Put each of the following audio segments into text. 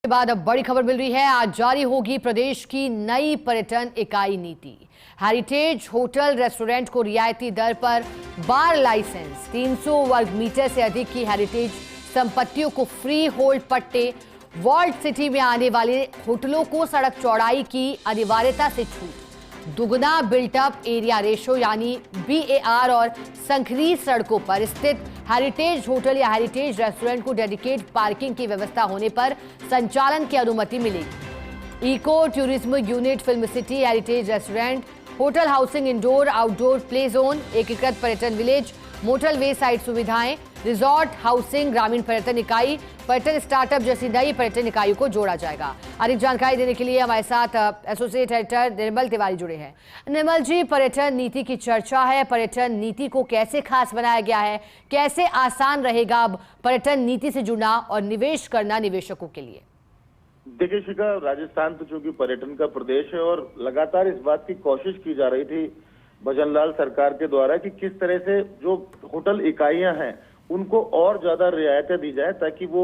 के बाद अब बड़ी खबर मिल रही है। आज जारी होगी प्रदेश की नई पर्यटन इकाई नीति। हेरिटेज होटल रेस्टोरेंट को रियायती दर पर बार लाइसेंस, 300 वर्ग मीटर से अधिक की हेरिटेज संपत्तियों को फ्री होल्ड पट्टे, वर्ल्ड सिटी में आने वाले होटलों को सड़क चौड़ाई की अनिवार्यता से छूट, दुगना बिल्टअप एरिया रेशो यानी BAR और संकरी सड़कों पर स्थित हेरिटेज होटल या हेरिटेज रेस्टोरेंट को डेडिकेट पार्किंग की व्यवस्था होने पर संचालन की अनुमति मिलेगी। Eco tourism unit, film city, heritage restaurant, hotel housing, indoor outdoor play zone, एकीकृत पर्यटन विलेज, मोटल वे साइट सुविधाएं, रिजॉर्ट हाउसिंग, ग्रामीण पर्यटन इकाई, पर्यटन स्टार्टअप जैसी नई पर्यटन इकाइयों को जोड़ा जाएगा। अधिक जानकारी देने के लिए हमारे साथ एसोसिएट एडिटर निर्मल तिवारी जुड़े हैं। निर्मल जी, पर्यटन नीति की चर्चा है, पर्यटन नीति को कैसे खास बनाया गया है, कैसे आसान रहेगा अब पर्यटन नीति से जुड़ना और निवेश करना निवेशकों के लिए? देखिए शिखा, राजस्थान तो चूंकि पर्यटन का प्रदेश है और लगातार इस बात की कोशिश की जा रही थी भजनलाल सरकार के द्वारा कि किस तरह से जो होटल इकाइयां हैं उनको और ज्यादा रियायतें दी जाए ताकि वो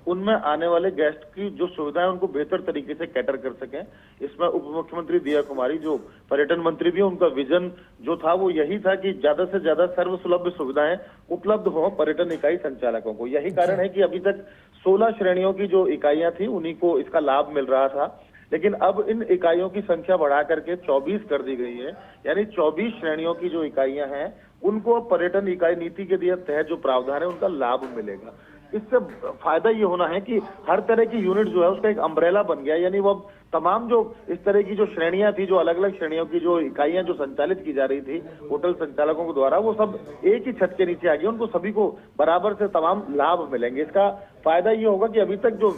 उनमें आने वाले गेस्ट की जो सुविधाएं उनको बेहतर तरीके से कैटर कर सकें। इसमें उप मुख्यमंत्री दिया कुमारी जो पर्यटन मंत्री भी, उनका विजन जो था वो यही था कि ज्यादा से ज्यादा सर्वसुलभ सुविधाएं उपलब्ध हो पर्यटन इकाई संचालकों को। यही कारण है कि अभी तक 16 श्रेणियों की जो इकाइयां थी उन्हीं को इसका लाभ मिल रहा था, लेकिन अब इन इकाइयों की संख्या बढ़ा करके 24 कर दी गई है। यानी 24 श्रेणियों की जो इकाइयां हैं उनको पर्यटन इकाई नीति के तहत जो प्रावधान है उनका लाभ मिलेगा। इससे फायदा ये होना है कि हर तरह की यूनिट जो है उसका एक अम्ब्रेला बन गया, यानी वो तमाम जो इस तरह की जो श्रेणियां थी, जो अलग अलग श्रेणियों की जो इकाइयां जो संचालित की जा रही थी होटल संचालकों के द्वारा, वो सब एक ही छत के नीचे आ गई। उनको सभी को बराबर से तमाम लाभ मिलेंगे। इसका फायदा ये होगा कि अभी तक जो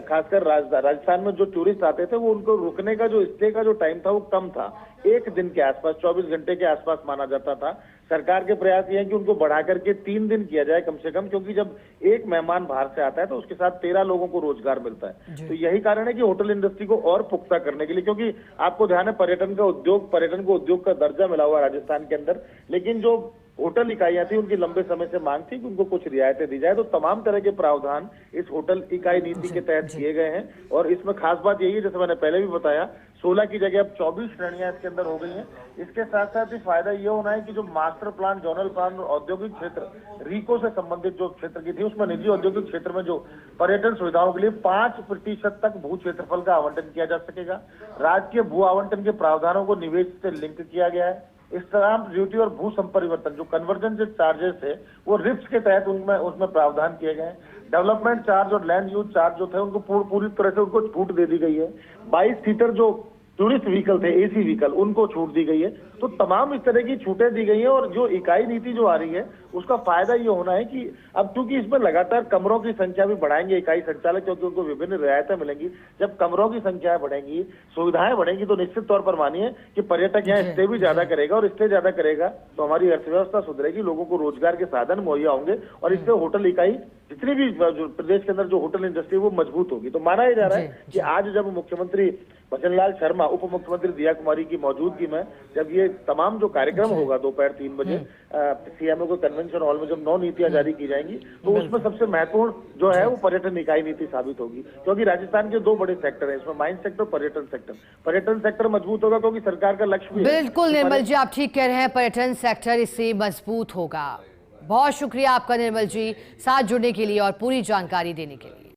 खासकर राजस्थान में जो टूरिस्ट आते थे वो उनको रुकने का जो स्टे का जो टाइम था वो कम था, 1 दिन के आसपास, 24 घंटे के आसपास माना जाता था। सरकार के प्रयास ये है कि उनको बढ़ा करके 3 दिन किया जाए कम से कम, क्योंकि जब एक मेहमान बाहर से आता है तो उसके साथ 13 लोगों को रोजगार मिलता है। तो यही कारण है कि होटल इंडस्ट्री को और पुख्ता करने के लिए, क्योंकि आपको ध्यान है पर्यटन को उद्योग का दर्जा मिला हुआ राजस्थान के अंदर, लेकिन जो होटल इकाइयां थी उनकी लंबे समय से मांग थी कि उनको कुछ रियायतें दी जाए। तो तमाम तरह के प्रावधान इस होटल इकाई नीति के तहत किए गए हैं और इसमें खास बात यही है, जैसे मैंने पहले भी बताया, 16 की जगह अब 24 श्रेणियां इसके अंदर हो गई हैं। इसके साथ साथ ही फायदा ये होना है कि जो मास्टर प्लान, जोनल प्लान और औद्योगिक क्षेत्र रीको से संबंधित जो क्षेत्र की थी उसमें निजी औद्योगिक क्षेत्र में जो पर्यटन सुविधाओं के लिए 5% तक भू क्षेत्रफल का आवंटन किया जा सकेगा। राज्य के भू आवंटन के प्रावधानों को निवेश से लिंक किया गया है। स्टाम्प ड्यूटी और भू संपरिवर्तन जो कन्वर्जन चार्जेस थे वो रिप्स के तहत उसमें प्रावधान किए गए हैं। डेवलपमेंट चार्ज और लैंड यूज चार्ज जो थे उनको पूरी तरह से उनको छूट दे दी गई है। 22 सीटर जो टूरिस्ट व्हीकल थे, AC व्हीकल, उनको छूट दी गई है। तो तमाम इस तरह की छूटें दी गई हैं और जो इकाई नीति जो आ रही है उसका फायदा ये होना है कि अब चूंकि इसमें लगातार कमरों की संख्या भी बढ़ाएंगे इकाई संचालक, क्योंकि उनको विभिन्न रियायतें मिलेंगी। जब कमरों की संख्या बढ़ेंगी, सुविधाएं बढ़ेंगी, तो निश्चित तौर पर मानिए कि पर्यटक यहाँ स्टे भी ज्यादा करेगा और स्टे ज्यादा करेगा तो हमारी अर्थव्यवस्था सुधरेगी, लोगों को रोजगार के साधन मुहैया होंगे और इससे होटल इकाई जितनी भी जो प्रदेश के अंदर जो होटल इंडस्ट्री वो मजबूत होगी। तो माना जा रहा है कि आज जब मुख्यमंत्री भजनलाल शर्मा, उप मुख्यमंत्री दिया कुमारी की मौजूदगी में जब ये तमाम जो कार्यक्रम होगा दोपहर 3 बजे CMO के कन्वेंशन हॉल में जब 9 नीतियां जारी की जाएंगी तो उसमें सबसे महत्वपूर्ण जो है वो पर्यटन इकाई नीति साबित होगी, क्योंकि राजस्थान के 2 बड़े सेक्टर है इसमें, माइन सेक्टर, पर्यटन सेक्टर मजबूत होगा क्योंकि सरकार का लक्ष्य भी है। बिल्कुल निर्मल जी, आप ठीक कह रहे हैं, पर्यटन सेक्टर इससे मजबूत होगा। बहुत शुक्रिया आपका निर्मल जी, साथ जुड़ने के लिए और पूरी जानकारी देने के लिए।